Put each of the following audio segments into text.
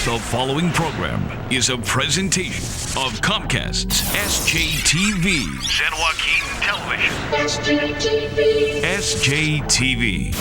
The following program is a presentation of Comcast's SJTV. San Joaquin Television. SJTV.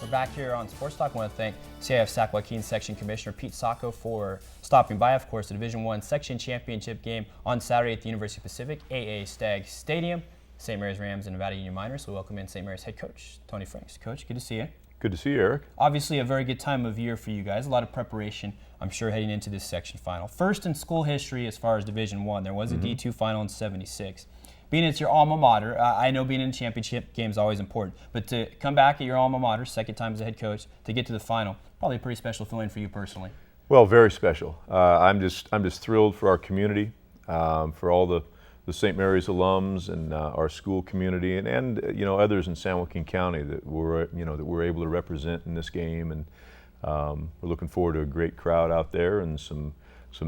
Back here on Sportstalk, I want to thank CIF San Joaquin Section Commissioner Pete Sacco for stopping by. Of course, the Division I Section Championship game on Saturday at the University of Pacific AA Stag Stadium. St. Mary's Rams and Nevada Union Miners. So welcome in St. Mary's head coach Tony Franks. Coach, good to see you. Good to see you, Eric. Obviously, a very good time of year for you guys. A lot of preparation, I'm sure, heading into this section final. First in school history as far as Division I. There was a D2 final in '76. Being it's your alma mater, I know being in a championship game is always important, but to come back at your alma mater, second time as a head coach, to get to the final, probably a pretty special feeling for you personally. Well, very special. I'm just thrilled for our community, for all the St. Mary's alums and our school community, and others in San Joaquin County that we're able to represent in this game, and we're looking forward to a great crowd out there and some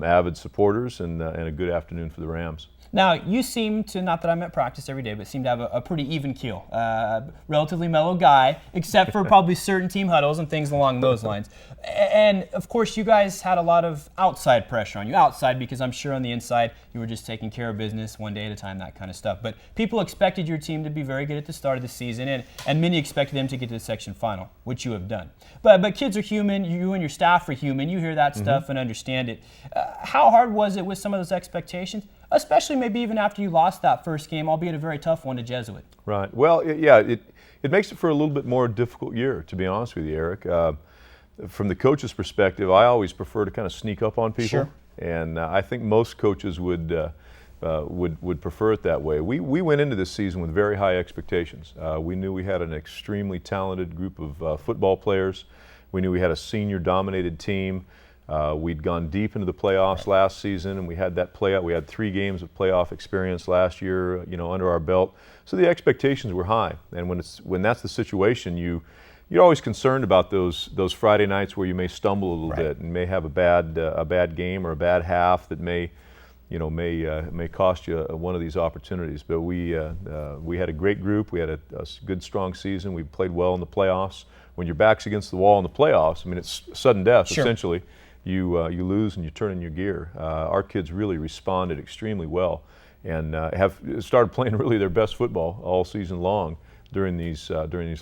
avid supporters and a good afternoon for the Rams. Now, you seem to, not that I'm at practice every day, but seem to have a pretty even keel. Relatively mellow guy, except for probably certain team huddles and things along those lines. And, of course, you guys had a lot of outside pressure on you. Outside because I'm sure on the inside you were just taking care of business one day at a time, that kind of stuff. But people expected your team to be very good at the start of the season, and many expected them to get to the section final, which you have done. But kids are human. You and your staff are human. You hear that stuff and understand it. How hard was it with some of those expectations? Especially maybe even after you lost that first game, albeit a very tough one to Jesuit. Right. Well, it makes it for a little bit more difficult year, to be honest with you, Eric. From the coach's perspective, I always prefer to kind of sneak up on people. Sure. And I think most coaches would prefer it that way. We went into this season with very high expectations. We knew we had an extremely talented group of football players. We knew we had a senior-dominated team. We'd gone deep into the playoffs last season, and we had that playoff. We had 3 games of playoff experience last year, under our belt. So the expectations were high. And when that's the situation, you're always concerned about those Friday nights where you may stumble a little bit and may have a bad game or a bad half that may cost you one of these opportunities. But we had a great group. We had a good, strong season. We played well in the playoffs. When your back's against the wall in the playoffs, I mean, it's sudden death, essentially. You lose and you turn in your gear. Our kids really responded extremely well and have started playing really their best football all season long during these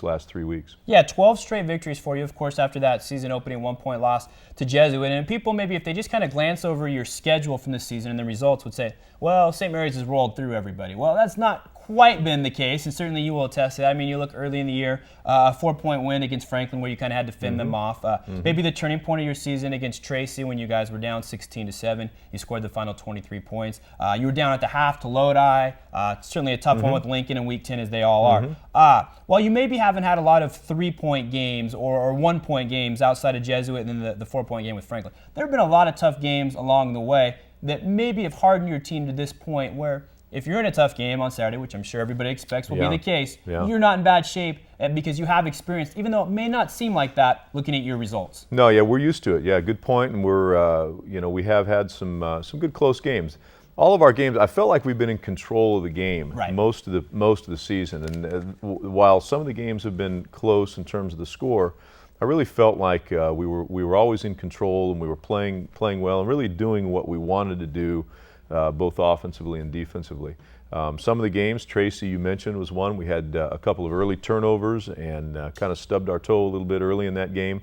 last 3 weeks. Yeah, 12 straight victories for you, of course, after that season-opening 1-point loss to Jesuit. And people maybe, if they just kind of glance over your schedule from this season and the results, would say, well, St. Mary's has rolled through everybody. Well, that's not quite been the case, and certainly you will attest to that. I mean, you look early in the year, a 4-point win against Franklin where you kind of had to fend them off. Maybe the turning point of your season against Tracy when you guys were down 16-7. You scored the final 23 points. You were down at the half to Lodi. Certainly a tough one with Lincoln in Week 10, as they all are. While you maybe haven't had a lot of 3-point games or 1-point games outside of Jesuit and then the 4-point game with Franklin, there have been a lot of tough games along the way that maybe have hardened your team to this point where if you're in a tough game on Saturday, which I'm sure everybody expects will be the case, you're not in bad shape because you have experience, even though it may not seem like that looking at your results. No, yeah, we're used to it. Yeah, good point. And we're, we have had some good close games. All of our games, I felt like we've been in control of the game most of the season. And while some of the games have been close in terms of the score, I really felt like we were always in control and we were playing well and really doing what we wanted to do. Both offensively and defensively. Some of the games, Tracy, you mentioned, was one. We had a couple of early turnovers and kind of stubbed our toe a little bit early in that game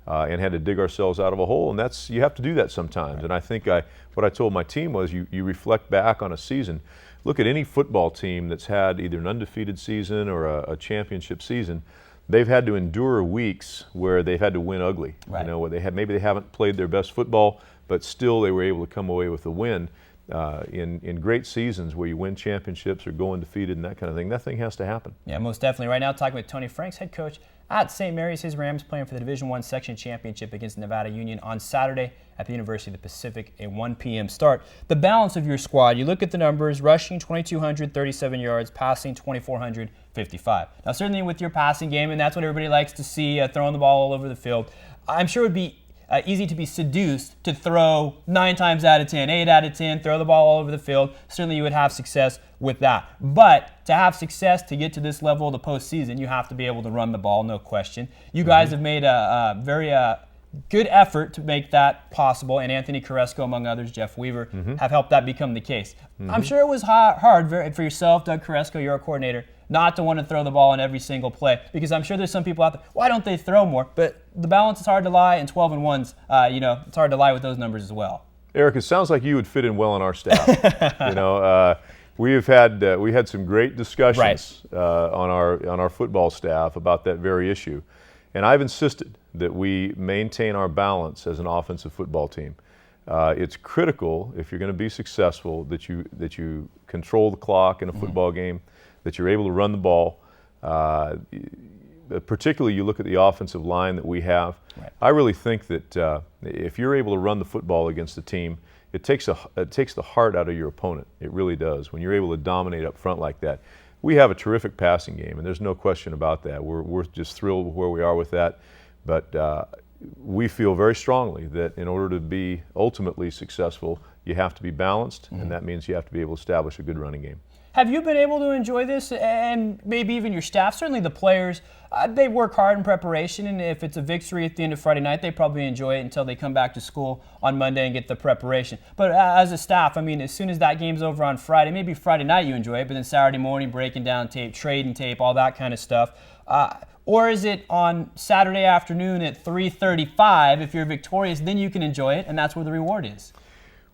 and had to dig ourselves out of a hole. And you have to do that sometimes. And I think what I told my team was you reflect back on a season. Look at any football team that's had either an undefeated season or a championship season. They've had to endure weeks where they've had to win ugly. Where maybe they haven't played their best football, but still they were able to come away with a win. in great seasons where you win championships or go undefeated and that kind of thing, nothing has to happen. Yeah, most definitely. Right now, talking with Tony Franks, head coach at St. Mary's. His Rams playing for the Division I Section Championship against Nevada Union on Saturday at the University of the Pacific, a 1 p.m. start. The balance of your squad, you look at the numbers, rushing 2,237 yards, passing 2,455. Now, certainly with your passing game, and that's what everybody likes to see, throwing the ball all over the field, I'm sure it would be easy to be seduced to throw 9 times out of 10, 8 out of 10, throw the ball all over the field. Certainly you would have success with that. But to have success to get to this level of the postseason, you have to be able to run the ball, no question. You guys have made a very good effort to make that possible, and Anthony Carresco, among others, Jeff Weaver, have helped that become the case. I'm sure it was hard for yourself, Doug Carresco, you're a coordinator, not to want to throw the ball in every single play, because I'm sure there's some people out there, why don't they throw more? But the balance is hard to lie, and 12 and 1s, it's hard to lie with those numbers as well. Eric, it sounds like you would fit in well on our staff. We had some great discussions on our football staff about that very issue, and I've insisted that we maintain our balance as an offensive football team. It's critical, if you're going to be successful, that you control the clock in a football game, that you're able to run the ball. Particularly, you look at the offensive line that we have. Right. I really think that if you're able to run the football against a team, it takes the heart out of your opponent. It really does. When you're able to dominate up front like that. We have a terrific passing game, and there's no question about that. We're just thrilled with where we are with that. But we feel very strongly that in order to be ultimately successful, you have to be balanced, and that means you have to be able to establish a good running game. Have you been able to enjoy this, and maybe even your staff? Certainly the players, they work hard in preparation, and if it's a victory at the end of Friday night, they probably enjoy it until they come back to school on Monday and get the preparation. But as a staff, I mean, as soon as that game's over on Friday, maybe Friday night you enjoy it, but then Saturday morning, breaking down tape, trading tape, all that kind of stuff. Or is it on Saturday afternoon at 3:35, if you're victorious, then you can enjoy it, and that's where the reward is?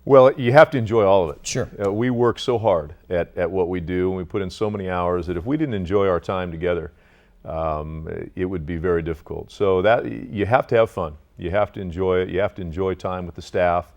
Well, you have to enjoy all of it. Sure. We work so hard at what we do, and we put in so many hours that if we didn't enjoy our time together, it would be very difficult. So that you have to have fun. You have to enjoy it. You have to enjoy time with the staff.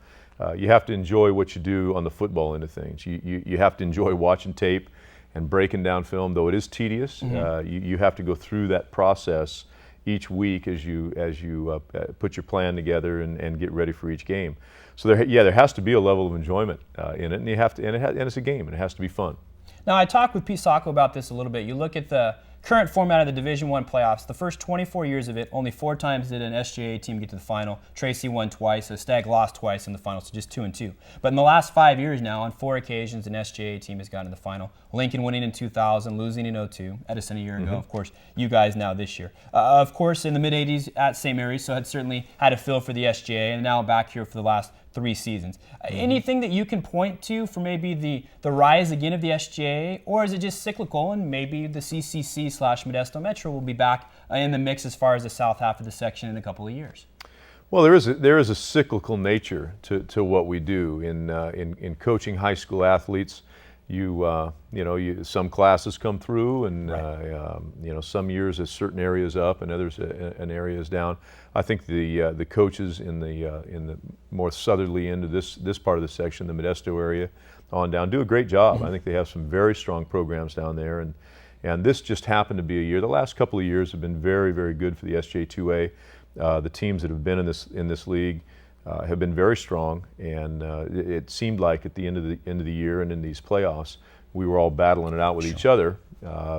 You have to enjoy what you do on the football end of things. You have to enjoy watching tape and breaking down film, though it is tedious. You have to go through that process each week as you put your plan together and get ready for each game. So there has to be a level of enjoyment in it, and it's a game, and it has to be fun. Now, I talked with Pete Sacco about this a little bit. You look at the current format of the Division I playoffs. The first 24 years of it, only 4 times did an SJA team get to the final. Tracy won twice, so Stagg lost twice in the final, so just 2-2. But in the last 5 years now, on 4 occasions, an SJA team has gotten to the final. Lincoln winning in 2000, losing in 2002, Edison a year ago, of course, you guys now this year. Of course, in the mid-'80s at St. Mary's, so had certainly had a feel for the SJA, and now back here for the last 3 seasons. Anything that you can point to for maybe the rise again of the SJA, or is it just cyclical and maybe the CCC/Modesto Metro will be back in the mix as far as the south half of the section in a couple of years? Well, there is a cyclical nature to what we do in coaching high school athletes. Some classes come through, and some years a certain areas up and others an area is down. I think the coaches in the more southerly end of this part of the section, the Modesto area on down, do a great job. I think they have some very strong programs down there, and this just happened to be a year. The last couple of years have been very, very good for the SJ2A. The teams that have been in this league have been very strong, and it seemed like at the end of the year and in these playoffs, we were all battling it out with each other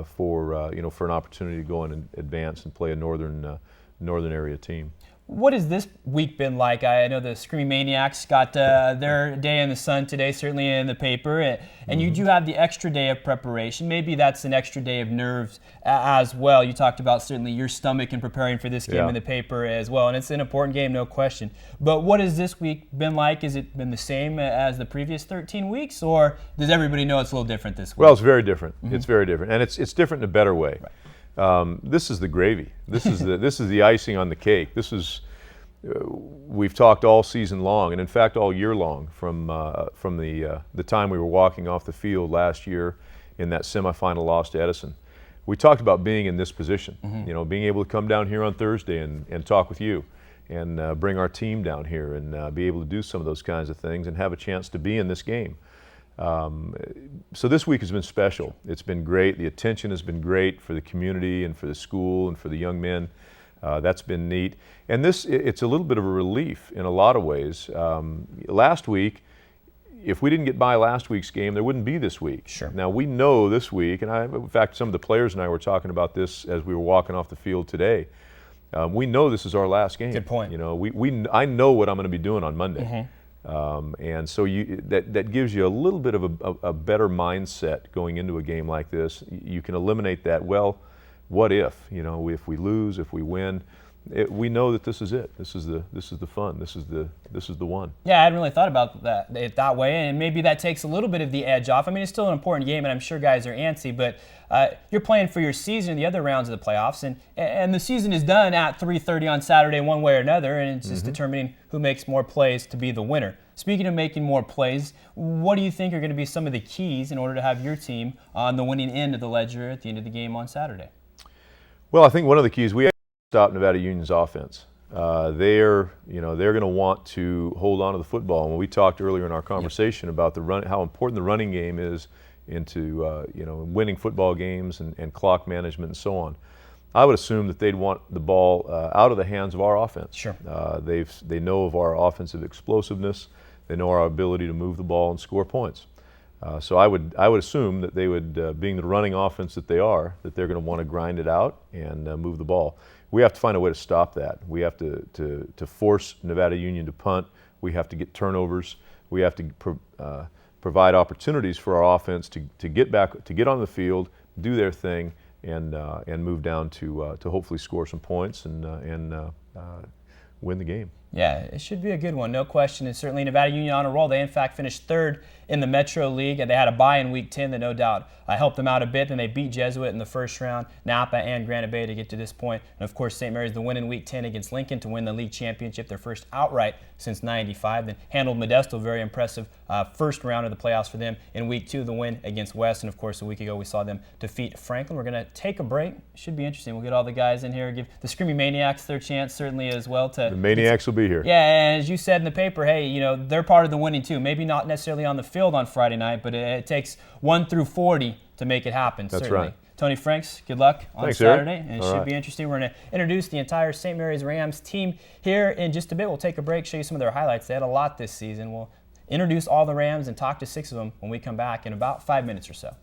for an opportunity to go in and advance and play a northern area team. What has this week been like? I know the Screaming Maniacs got their day in the sun today, certainly in the paper, and you do have the extra day of preparation. Maybe that's an extra day of nerves as well. You talked about certainly your stomach and preparing for this game in the paper as well, and it's an important game, no question. But what has this week been like? Has it been the same as the previous 13 weeks, or does everybody know it's a little different this week? Well, it's very different. It's very different, and it's different in a better way. Right. This is the gravy. This is the icing on the cake. We've talked all season long, and in fact all year long, from the time we were walking off the field last year in that semifinal loss to Edison. We talked about being in this position, being able to come down here on Thursday and talk with you, bring our team down here and be able to do some of those kinds of things and have a chance to be in this game. So this week has been special. It's been great. The attention has been great for the community and for the school and for the young men. That's been neat. And it's a little bit of a relief in a lot of ways. Last week, if we didn't get by last week's game, there wouldn't be this week. Sure. Now we know this week, and in fact, some of the players and I were talking about this as we were walking off the field today. We know this is our last game. Good point. You know, I know what I'm going to be doing on Monday. And so that gives you a little bit of a better mindset going into a game like this. You can eliminate that. Well, what if? You know, if we lose, if we win, we know that this is it. This is the fun. This is the one. Yeah, I hadn't really thought about that way, and maybe that takes a little bit of the edge off. I mean, it's still an important game, and I'm sure guys are antsy, but you're playing for your season in the other rounds of the playoffs, and the season is done at 3:30 on Saturday, one way or another, and it's just determining who makes more plays to be the winner. Speaking of making more plays, what do you think are going to be some of the keys in order to have your team on the winning end of the ledger at the end of the game on Saturday? Well, I think one of the keys, we have to stop Nevada Union's offense. They're going to want to hold on to the football. And when we talked earlier in our conversation about how important the running game is into winning football games and clock management and so on, I would assume that they'd want the ball out of the hands of our offense. Sure. They know of our offensive explosiveness. They know our ability to move the ball and score points. So I would assume that they would, being the running offense that they are, that they're going to want to grind it out and move the ball. We have to find a way to stop that. We have to force Nevada Union to punt. We have to get turnovers. We have to provide opportunities for our offense to get on the field, do their thing, and move down to hopefully score some points and win the game. Yeah, it should be a good one, no question. And certainly Nevada Union on a roll. They, in fact, finished third in the Metro League, and they had a bye in Week 10 that no doubt helped them out a bit. Then they beat Jesuit in the first round, Napa and Granite Bay to get to this point. And, of course, St. Mary's the win in Week 10 against Lincoln to win the league championship, their first outright since '95. Then handled Modesto, very impressive first round of the playoffs for them. In Week 2, the win against West. And, of course, a week ago we saw them defeat Franklin. We're going to take a break. Should be interesting. We'll get all the guys in here, give the Screaming Maniacs their chance, certainly, as well. The Maniacs will be here. Yeah, and as you said in the paper, hey, they're part of the winning too. Maybe not necessarily on the field on Friday night, but it takes 1 through 40 to make it happen. That's certainly. right. Tony Franks, good luck on Thanks, Saturday. Eric. And it All should right. be interesting. We're going to introduce the entire St. Mary's Rams team here in just a bit. We'll take a break, show you some of their highlights. They had a lot this season. We'll introduce all the Rams and talk to 6 of them when we come back in about 5 minutes or so.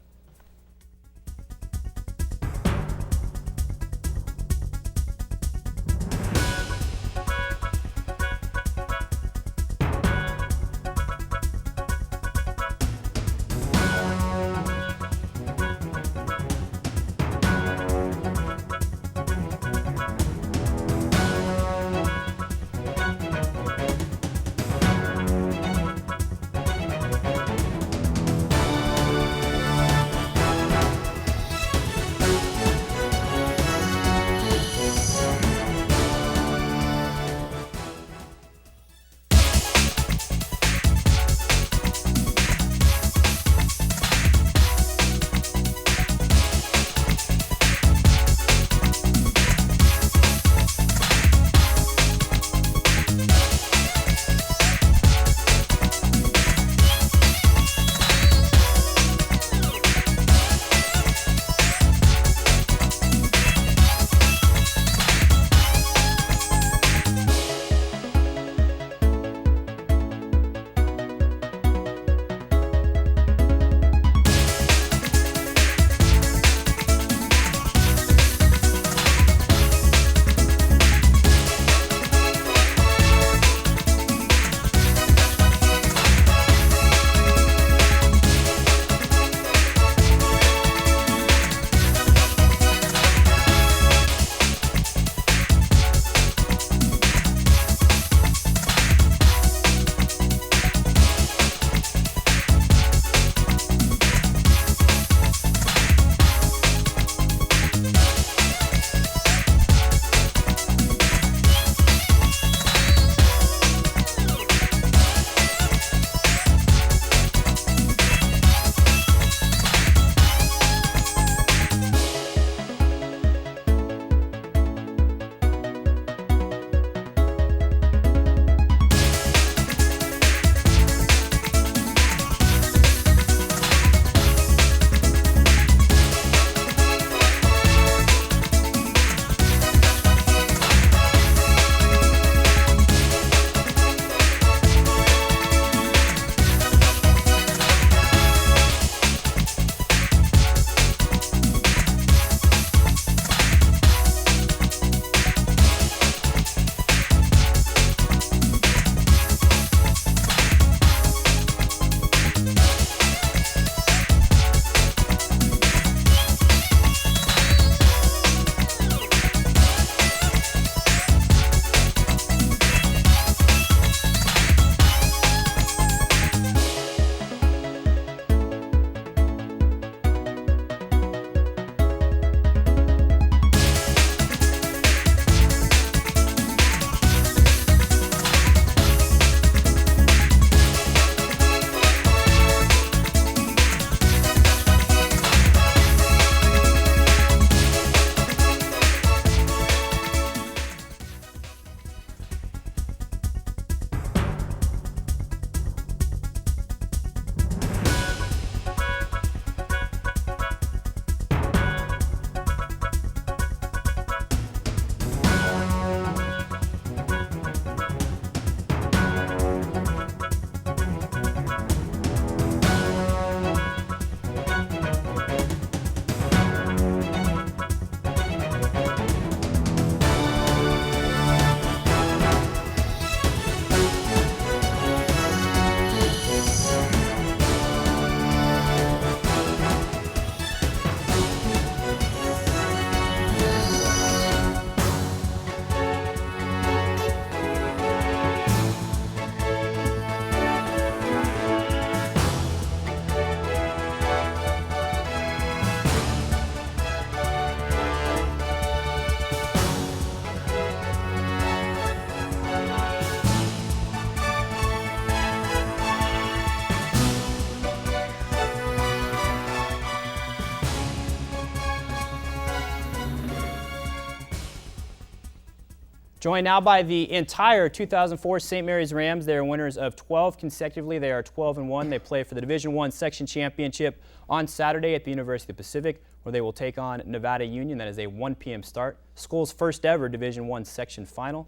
Joined now by the entire 2004 St. Mary's Rams. They are winners of 12 consecutively. They are 12-1. They play for the Division I Section Championship on Saturday at the University of the Pacific, where they will take on Nevada Union. That is a 1 p.m. start. School's first ever Division I Section final.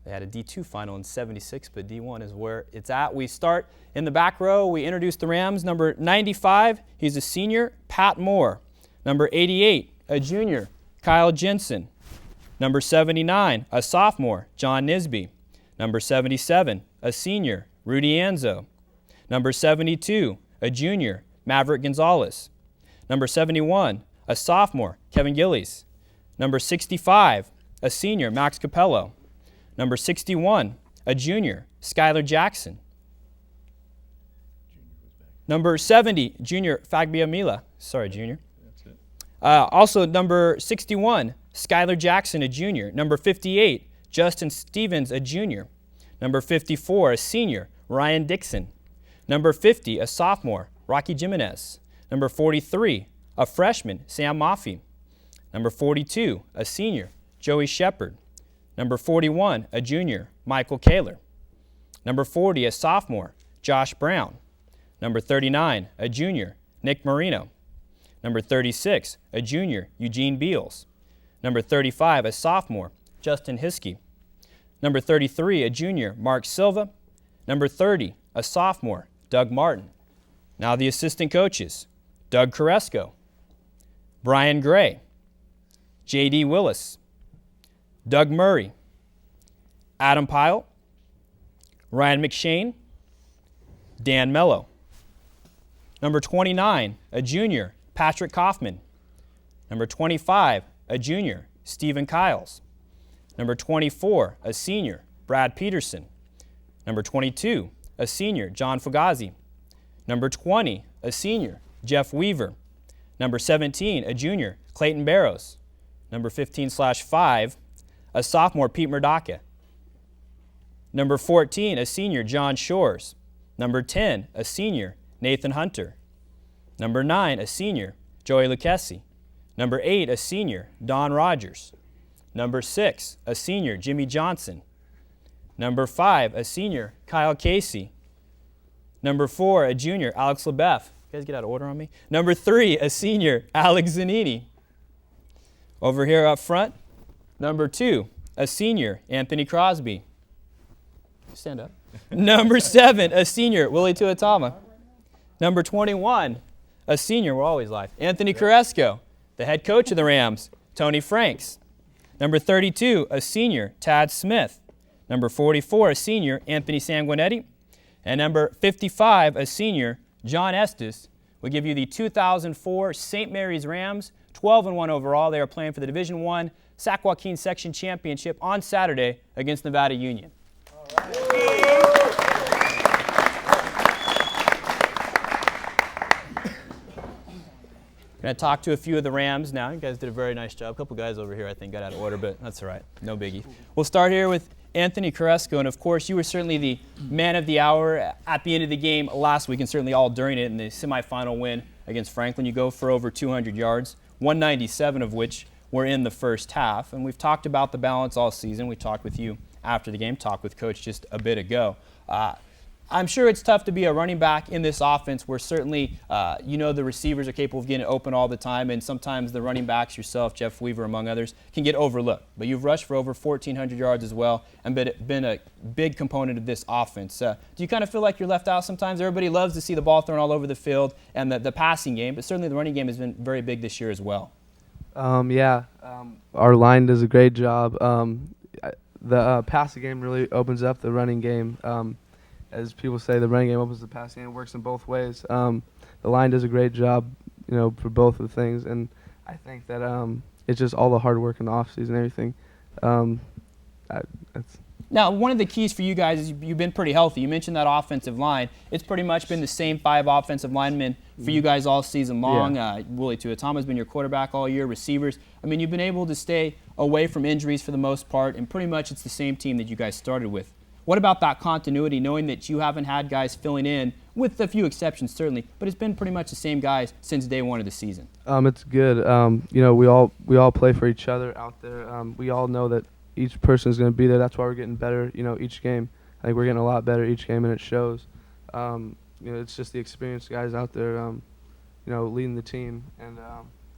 They had a D2 final in '76, but D1 is where it's at. We start in the back row. We introduce the Rams. Number 95, he's a senior, Pat Moore. Number 88, a junior, Kyle Jensen. Number 79, a sophomore, John Nisby. Number 77, a senior, Rudy Anzo. Number 72, a junior, Maverick Gonzalez. Number 71, a sophomore, Kevin Gillies. Number 65, a senior, Max Capello. Number 61, a junior, Skylar Jackson. Number 70, junior, Fagbia Mila. Sorry, junior. That's it. Also, number 61, Skylar Jackson, a junior. Number 58, Justin Stevens, a junior. Number 54, a senior, Ryan Dixon. Number 50, a sophomore, Rocky Jimenez. Number 43, a freshman, Sam Maffey. Number 42, a senior, Joey Shepard. Number 41, a junior, Michael Kaler. Number 40, a sophomore, Josh Brown. Number 39, a junior, Nick Marino. Number 36, a junior, Eugene Beals. Number 35, a sophomore, Justin Hiskey. Number 33, a junior, Mark Silva. Number 30, a sophomore, Doug Martin. Now the assistant coaches, Doug Koresko, Brian Gray, J.D. Willis, Doug Murray, Adam Pyle, Ryan McShane, Dan Mello. Number 29, a junior, Patrick Kaufman. Number 25, a junior, Stephen Kiles. Number 24, a senior, Brad Peterson. Number 22, a senior, John Fugazi. Number 20, a senior, Jeff Weaver. Number 17, a junior, Clayton Barrows. Number 15/5, a sophomore, Pete Murdaka. Number 14, a senior, John Shores. Number 10, a senior, Nathan Hunter. Number 9, a senior, Joey Lucchesi. Number 8, a senior, Don Rogers. Number 6, a senior, Jimmy Johnson. Number 5, a senior, Kyle Casey. Number 4, a junior, Alex LeBeff. You guys get out of order on me? Number 3, a senior, Alex Zanini. Over here up front, number 2, a senior, Anthony Crosby. Stand up. Number 7, a senior, Willie Tuatama. Number 21, a senior, we're always live, Anthony Koresko. The head coach of the Rams, Tony Franks. Number 32, a senior, Tad Smith. Number 44, a senior, Anthony Sanguinetti. And number 55, a senior, John Estes. We give you the 2004 St. Mary's Rams, 12-1 overall. They are playing for the Division I Sac Joaquin Section Championship on Saturday against Nevada Union. All right. Going to talk to a few of the Rams now. You guys did a very nice job. A couple guys over here, I think, got out of order, but that's all right. No biggie. We'll start here with Anthony Koresko, and of course, you were certainly the man of the hour at the end of the game last week, and certainly all during it in the semifinal win against Franklin. You go for over 200 yards, 197 of which were in the first half. And we've talked about the balance all season. We talked with you after the game, talked with Coach just a bit ago. I'm sure it's tough to be a running back in this offense where certainly, the receivers are capable of getting open all the time, and sometimes the running backs, yourself, Jeff Weaver, among others, can get overlooked. But you've rushed for over 1,400 yards as well and been a big component of this offense. Do you kind of feel like you're left out sometimes? Everybody loves to see the ball thrown all over the field and the passing game, but certainly the running game has been very big this year as well. Our line does a great job. The passing game really opens up the running game. As people say, the running game opens the passing game. It works in both ways. The line does a great job, for both of the things. And I think that it's just all the hard work in the offseason and everything. Now, one of the keys for you guys is you've been pretty healthy. You mentioned that offensive line. It's pretty much been the same 5 offensive linemen for you guys all season long. Yeah. Willie Tuatama has been your quarterback all year, receivers. I mean, you've been able to stay away from injuries for the most part, and pretty much it's the same team that you guys started with. What about that continuity, knowing that you haven't had guys filling in, with a few exceptions certainly, but it's been pretty much the same guys since day one of the season? It's good. We all play for each other out there. We all know that each person is going to be there. That's why we're getting better, each game. I think we're getting a lot better each game, and it shows. It's just the experienced guys out there, leading the team. And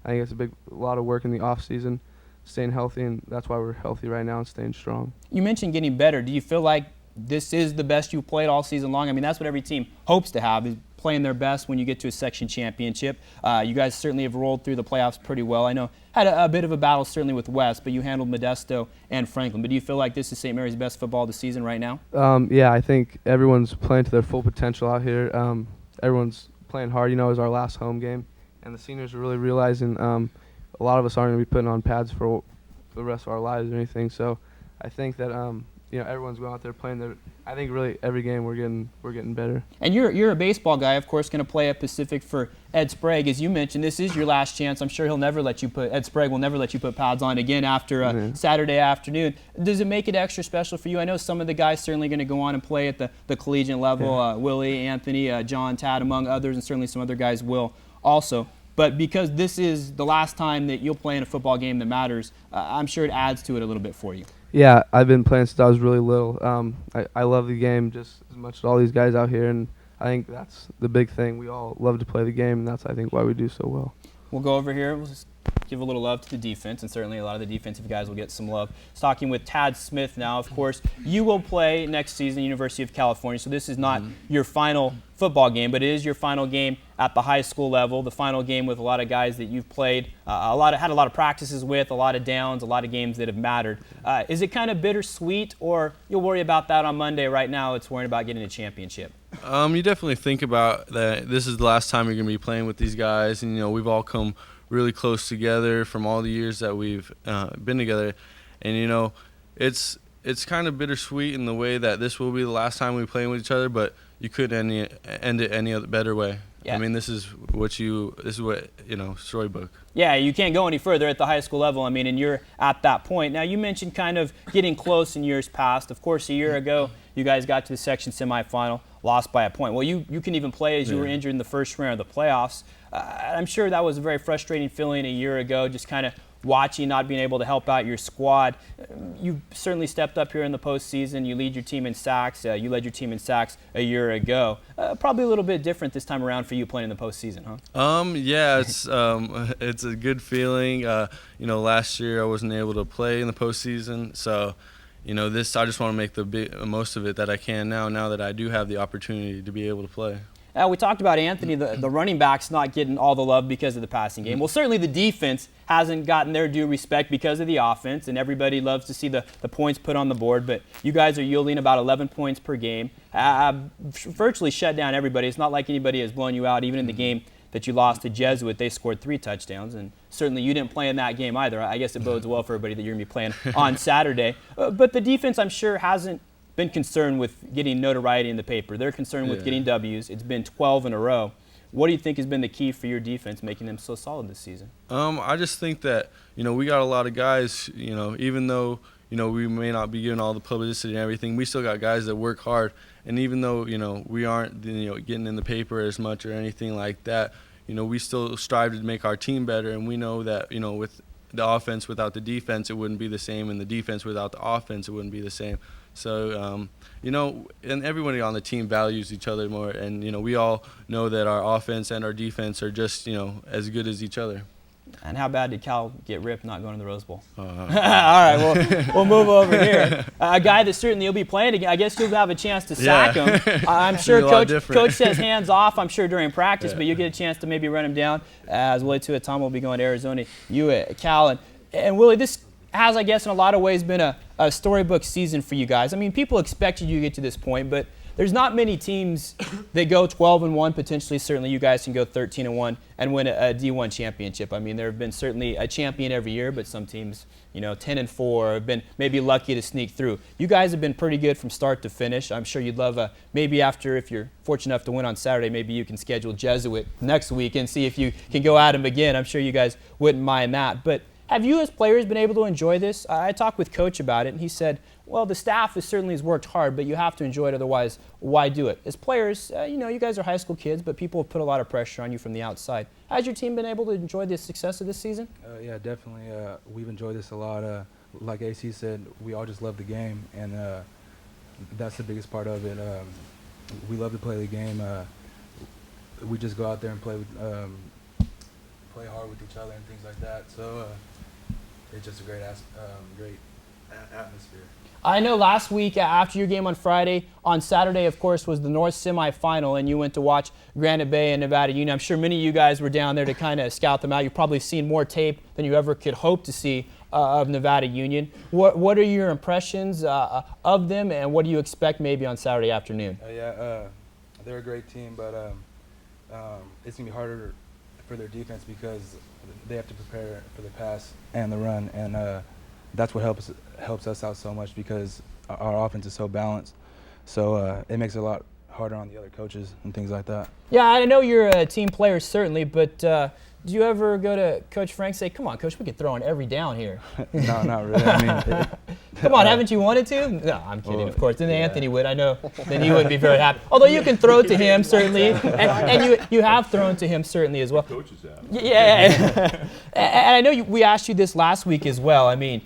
I think it's a lot of work in the off season, staying healthy, and that's why we're healthy right now and staying strong. You mentioned getting better. Do you feel like this is the best you've played all season long? I mean, that's what every team hopes to have, is playing their best when you get to a section championship. You guys certainly have rolled through the playoffs pretty well. I know had a bit of a battle certainly with West, but you handled Modesto and Franklin. But do you feel like this is St. Mary's best football of the season right now? Yeah, I think everyone's playing to their full potential out here. Everyone's playing hard. It was our last home game, and the seniors are really realizing a lot of us aren't going to be putting on pads for the rest of our lives or anything. So I think that everyone's going out there playing their. I think really every game we're getting better. And you're a baseball guy, of course, going to play at Pacific for Ed Sprague. As you mentioned, this is your last chance. I'm sure Ed Sprague will never let you put pads on again after Saturday afternoon. Does it make it extra special for you? I know some of the guys certainly going to go on and play at the collegiate level. Willie, Anthony, John, Tad, among others, and certainly some other guys will also. But because this is the last time that you'll play in a football game that matters, I'm sure it adds to it a little bit for you. Yeah, I've been playing since I was really little. I love the game just as much as all these guys out here, and I think that's the big thing. We all love to play the game, and that's, I think, why we do so well. We'll go over here. We'll just give a little love to the defense, and certainly a lot of the defensive guys will get some love. Talking with Tad Smith now. Of course, you will play next season at University of California, so this is not your final football game, but it is your final game at the high school level, the final game with a lot of guys that you've played, had a lot of practices with, a lot of downs, a lot of games that have mattered. Is it kind of bittersweet, or you'll worry about that on Monday? Right now it's worrying about getting a championship? You definitely think about that. This is the last time you're going to be playing with these guys, and we've all come really close together from all the years that we've been together, and it's kind of bittersweet in the way that this will be the last time we play with each other, but you could end it any other better way. Yeah. I mean, this is what storybook. Yeah, you can't go any further at the high school level. I mean, and you're at that point. Now, you mentioned kind of getting close in years past. Of course, a year ago, you guys got to the section semifinal, lost by a point. Well, you can even play as you were injured in the first round of the playoffs. I'm sure that was a very frustrating feeling a year ago, just kind of watching, not being able to help out your squad. You certainly stepped up here in the postseason. You lead your team in sacks. You led your team in sacks a year ago. Probably a little bit different this time around for you playing in the postseason, huh? Yeah, it's a good feeling. Last year I wasn't able to play in the postseason, so this I just want to make the most of it that I can now that I do have the opportunity to be able to play. We talked about Anthony, the running backs not getting all the love because of the passing game. Well, certainly the defense hasn't gotten their due respect because of the offense, and everybody loves to see the points put on the board, but you guys are yielding about 11 points per game. Virtually shut down everybody. It's not like anybody has blown you out. Even in the game that you lost to Jesuit, they scored 3 touchdowns, and certainly you didn't play in that game either. I guess it bodes well for everybody that you're going to be playing on Saturday. But the defense, I'm sure, hasn't been concerned with getting notoriety in the paper. They're concerned with getting W's. It's been 12 in a row. What do you think has been the key for your defense making them so solid this season? I just think that, we got a lot of guys, even though, we may not be getting all the publicity and everything, we still got guys that work hard. And even though, we aren't, getting in the paper as much or anything like that, we still strive to make our team better. And we know that, with the offense without the defense, it wouldn't be the same. And the defense without the offense, it wouldn't be the same. So, and everybody on the team values each other more. And, we all know that our offense and our defense are just, as good as each other. And how bad did Cal get ripped not going to the Rose Bowl? All right, well, we'll move over here. A guy that certainly you'll be playing again. I guess you'll have a chance to sack him. I'm sure Coach says hands off, I'm sure, during practice, but you'll get a chance to maybe run him down as Willie Tuatama will be going to Arizona, you at Cal. And Willie, this has, I guess, in a lot of ways been a storybook season for you guys. I mean, people expected you to get to this point, but there's not many teams that go 12-1. Potentially, certainly, you guys can go 13-1 and win a D1 championship. I mean, there have been certainly a champion every year, but some teams, 10-4 have been maybe lucky to sneak through. You guys have been pretty good from start to finish. I'm sure you'd love maybe after, if you're fortunate enough to win on Saturday, maybe you can schedule Jesuit next week and see if you can go at them again. I'm sure you guys wouldn't mind that. But have you as players been able to enjoy this? I talked with Coach about it, and he said, well, the staff certainly has worked hard, but you have to enjoy it, otherwise, why do it? As players, you guys are high school kids, but people have put a lot of pressure on you from the outside. Has your team been able to enjoy the success of this season? Yeah, definitely. We've enjoyed this a lot. like AC said, we all just love the game, and that's the biggest part of it. We love to play the game. We just go out there and play hard with each other and things like that. So it's just a great atmosphere. I know last week after your game on Friday, on Saturday, of course, was the North semifinal, and you went to watch Granite Bay and Nevada Union. I'm sure many of you guys were down there to kind of scout them out. You've probably seen more tape than you ever could hope to see of Nevada Union. What are your impressions of them, and what do you expect maybe on Saturday afternoon? They're a great team, but it's going to be harder for their defense because they have to prepare for the pass and the run, and that's what helps us out so much because our offense is so balanced. So it makes it a lot harder on the other coaches and things like that. Yeah, I know you're a team player certainly, but do you ever go to Coach Frank and say, "Come on, Coach, we could throw on every down here"? No, not really. I mean, come on, haven't you wanted to? No, I'm kidding, of course. Then Anthony would. I know then he wouldn't be very happy. Although you can throw to him, certainly. And you have thrown to him, certainly, as well. Coaches have. Yeah. And I know we asked you this last week as well. I mean,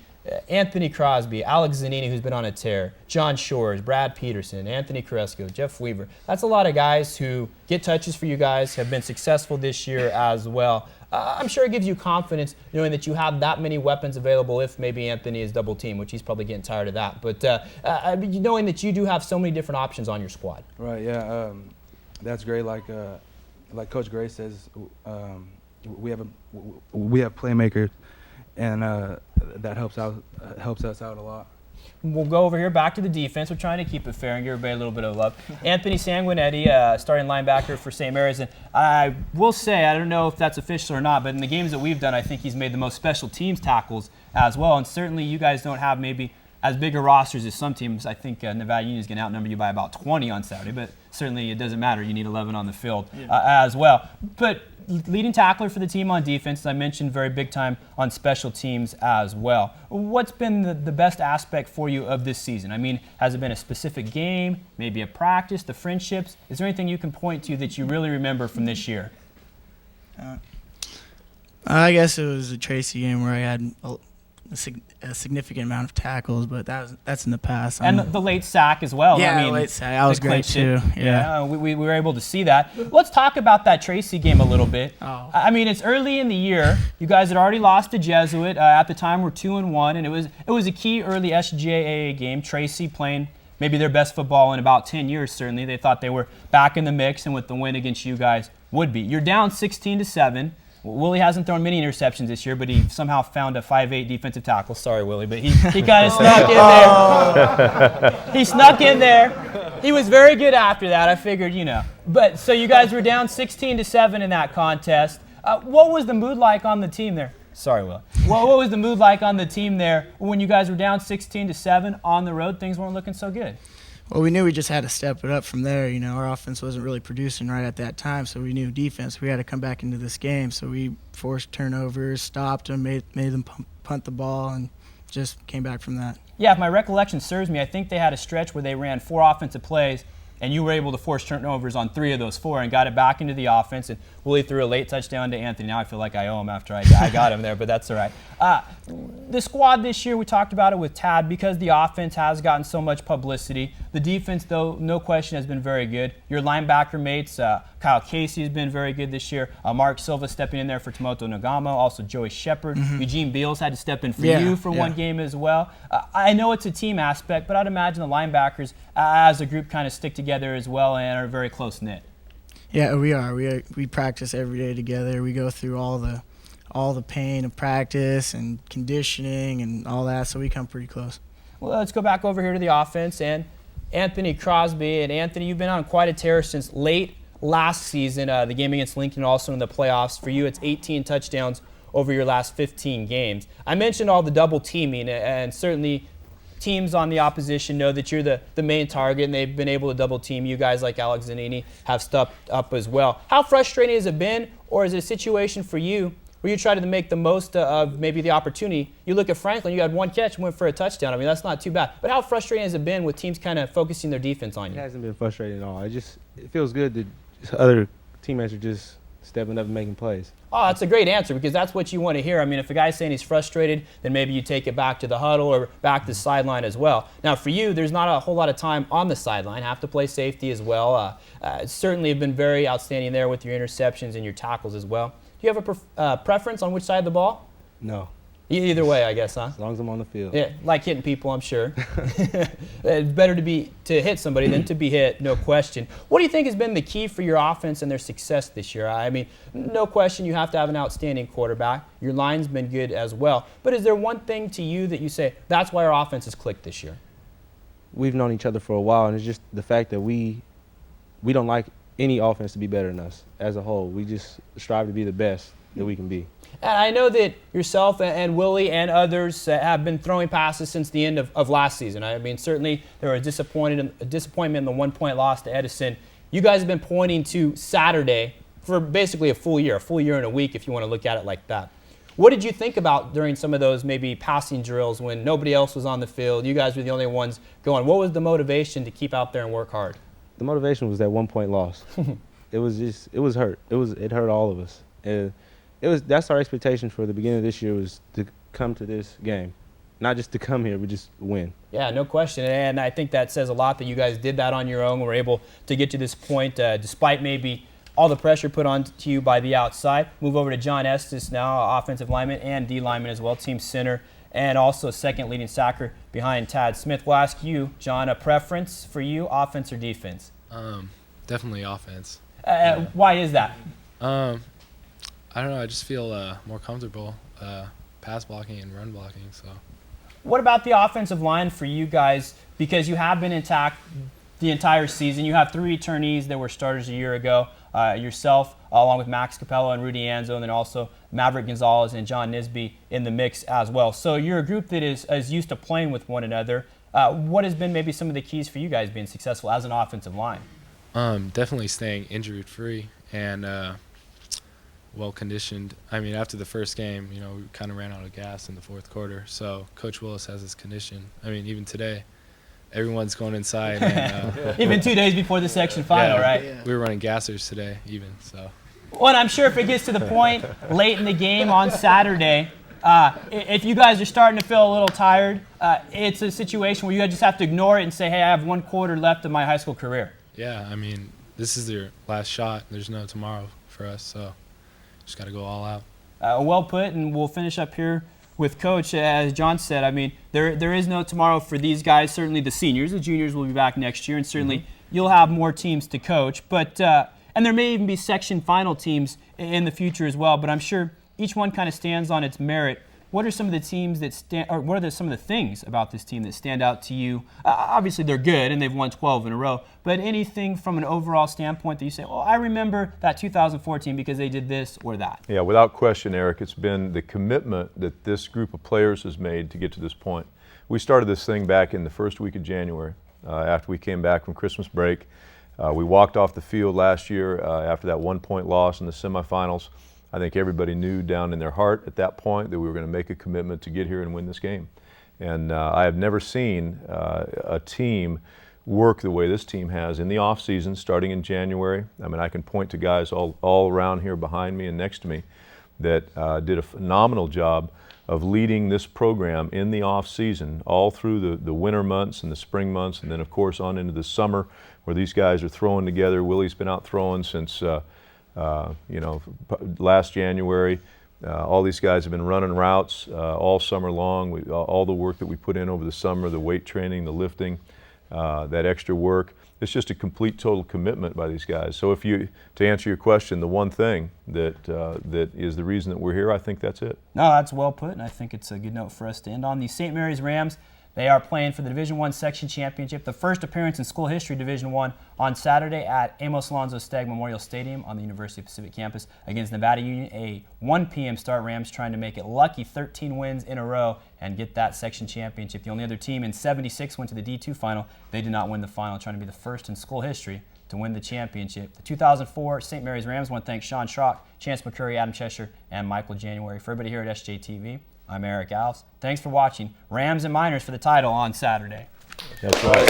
Anthony Crosby, Alex Zanini, who's been on a tear, John Shores, Brad Peterson, Anthony Carrasco, Jeff Weaver. That's a lot of guys who get touches for you guys, have been successful this year as well. I'm sure it gives you confidence knowing that you have that many weapons available if maybe Anthony is double teamed, which he's probably getting tired of that. But knowing that you do have so many different options on your squad. Right, yeah. That's great. Like Coach Gray says, we have playmakers, and that helps us out a lot. We'll go over here back to the defense. We're trying to keep it fair and give everybody a little bit of love. Anthony Sanguinetti, starting linebacker for St. Mary's. And I will say, I don't know if that's official or not, but in the games that we've done, I think he's made the most special teams tackles as well. And certainly you guys don't have maybe as big a rosters as some teams. I think Nevada Union is going to outnumber you by about 20 on Saturday, but certainly it doesn't matter. You need 11 on the field as well. But leading tackler for the team on defense, as I mentioned, very big time on special teams as well. What's been the best aspect for you of this season? I mean, has it been a specific game, maybe a practice, the friendships? Is there anything you can point to that you really remember from this year? I guess it was a Tracy game where I had a significant amount of tackles, but that's in the past. And the late sack as well. Yeah, I mean, late sack. That was great too. Yeah. We were able to see that. Let's talk about that Tracy game a little bit. Oh. I mean, it's early in the year. You guys had already lost to Jesuit. At the time, we're 2-1, and it was a key early SJAA game. Tracy playing maybe their best football in about 10 years. Certainly, they thought they were back in the mix, and with the win against you guys, would be. You're down 16-7. Willie hasn't thrown many interceptions this year, but he somehow found a 5'8" defensive tackle. Sorry, Willie, but he kind of snuck in there. He snuck in there. He was very good after that. I figured, But so you guys were down 16-7 in that contest. What was the mood like on the team there? Sorry, Will. What was the mood like on the team there when you guys were down 16-7 on the road? Things weren't looking so good. Well, we knew we just had to step it up from there. Our offense wasn't really producing right at that time, so we knew defense. We had to come back into this game, so we forced turnovers, stopped them, made them punt the ball, and just came back from that. Yeah, if my recollection serves me, I think they had a stretch where they ran 4 offensive plays, and you were able to force turnovers on 3 of those 4 and got it back into the offense. And Willie threw a late touchdown to Anthony. Now I feel like I owe him after I got him there, but that's all right. The squad this year, we talked about it with Tad, because the offense has gotten so much publicity. The defense, though, no question, has been very good. Your linebacker mates, Kyle Casey has been very good this year. Mark Silva stepping in there for Tomoto Nagamo. Also Joey Shepard. Mm-hmm. Eugene Beals had to step in for you for one game as well. I know it's a team aspect, but I'd imagine the linebackers as a group kind of stick together as well and are very close-knit. Yeah, we are. We practice every day together. We go through all the pain of practice and conditioning and all that, so we come pretty close. Well, let's go back over here to the offense and Anthony Crosby. And Anthony, you've been on quite a tear since late last season, the game against Lincoln, also in the playoffs. For you, it's 18 touchdowns over your last 15 games. I mentioned all the double teaming, and certainly teams on the opposition know that you're the main target, and they've been able to double team you. Guys like Alex Zanini have stepped up as well. How frustrating has it been, or is it a situation for you where you try to make the most of maybe the opportunity? You look at Franklin, you had 1 catch and went for a touchdown. I mean, that's not too bad. But how frustrating has it been with teams kind of focusing their defense on you? It hasn't been frustrating at all. It feels good that other teammates are just stepping up and making plays. Oh, that's a great answer because that's what you want to hear. I mean, if a guy's saying he's frustrated, then maybe you take it back to the huddle or back to the sideline as well. Now, for you, there's not a whole lot of time on the sideline. Have to play safety as well. Certainly have been very outstanding there with your interceptions and your tackles as well. Do you have a preference on which side of the ball? No. Either way, I guess, huh? As long as I'm on the field. Yeah, like hitting people, I'm sure. It's better to hit somebody than to be hit, no question. What do you think has been the key for your offense and their success this year? I mean, no question you have to have an outstanding quarterback. Your line's been good as well. But is there one thing to you that you say, that's why our offense has clicked this year? We've known each other for a while, and it's just the fact that we don't like any offense to be better than us as a whole. We just strive to be the best that we can be. And I know that yourself and Willie and others have been throwing passes since the end of last season. I mean, certainly there was disappointment in the 1-point loss to Edison. You guys have been pointing to Saturday for basically a full year and a week if you want to look at it like that. What did you think about during some of those maybe passing drills when nobody else was on the field? You guys were the only ones going. What was the motivation to keep out there and work hard? The motivation was that 1-point loss. It was hurt. It hurt all of us. That's our expectation for the beginning of this year, was to come to this game. Not just to come here, but just win. Yeah, no question. And I think that says a lot that you guys did that on your own, were able to get to this point despite maybe all the pressure put on to you by the outside. Move over to John Estes now, offensive lineman and D lineman as well, team center, and also second leading sacker behind Tad Smith. We'll ask you, John, a preference for you, offense or defense? Definitely offense. Why is that? I don't know. I just feel more comfortable pass blocking and run blocking. So, what about the offensive line for you guys? Because you have been intact the entire season. You have 3 returnees that were starters a year ago. Yourself, along with Max Capello and Rudy Anzo, and then also Maverick Gonzalez and John Nisby in the mix as well. So you're a group that is used to playing with one another. What has been maybe some of the keys for you guys being successful as an offensive line? Definitely staying injury-free and well-conditioned. I mean, after the first game, we kind of ran out of gas in the fourth quarter. So Coach Willis has his condition. I mean, even today, everyone's going inside. And, even 2 days before the section final, right? Yeah. We were running gassers today even, so. Well, and I'm sure if it gets to the point late in the game on Saturday, if you guys are starting to feel a little tired, it's a situation where you just have to ignore it and say, hey, I have 1 quarter left of my high school career. Yeah, I mean, this is your last shot. There's no tomorrow for us, so just got to go all out. Well put, and we'll finish up here with Coach. As John said, I mean, there is no tomorrow for these guys. Certainly the seniors, the juniors will be back next year, and certainly you'll have more teams to coach. But and there may even be section final teams in the future as well. But I'm sure each one kind of stands on its merit. What are some of the teams that what are some of the things about this team that stand out to you? Obviously, they're good and they've won 12 in a row. But anything from an overall standpoint that you say, well, I remember that 2014 because they did this or that? Yeah, without question, Eric, it's been the commitment that this group of players has made to get to this point. We started this thing back in the first week of January after we came back from Christmas break. We walked off the field last year after that 1-point loss in the semifinals. I think everybody knew down in their heart at that point that we were going to make a commitment to get here and win this game. And I have never seen a team work the way this team has in the offseason, starting in January. I mean, I can point to guys all around here behind me and next to me that did a phenomenal job of leading this program in the offseason, all through the winter months and the spring months, and then, of course, on into the summer where these guys are throwing together. Willie's been out throwing since last January. All these guys have been running routes all summer long. All the work that we put in over the summer, the weight training, the lifting, that extra work, it's just a complete total commitment by these guys. So to answer your question, the one thing that is the reason that we're here, I think that's it. No, that's well put, and I think it's a good note for us to end on. The St. Mary's Rams, they are playing for the Division I Section Championship, the first appearance in school history, Division I, on Saturday at Amos Alonzo Stagg Memorial Stadium on the University of Pacific campus against Nevada Union. A 1 p.m. start. Rams trying to make it lucky 13 wins in a row and get that section championship. The only other team in '76 went to the D2 final. They did not win the final, trying to be the first in school history to win the championship. The 2004 St. Mary's Rams want to thank Sean Schrock, Chance McCurry, Adam Cheshire, and Michael January. For everybody here at SJTV, I'm Eric Alves. Thanks for watching. Rams and Miners for the title on Saturday. That's right.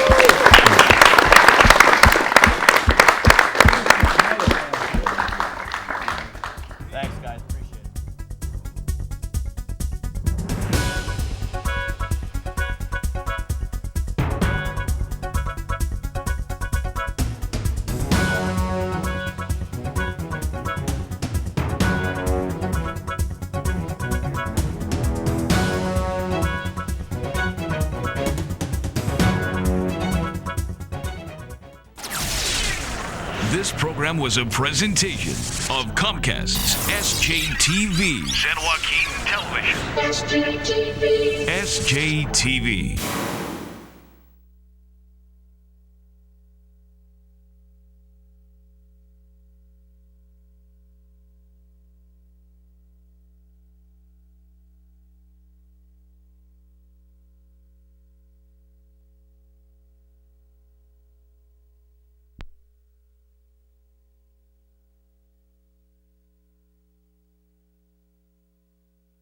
This program was a presentation of Comcast's SJTV. San Joaquin Television. SJTV. SJTV.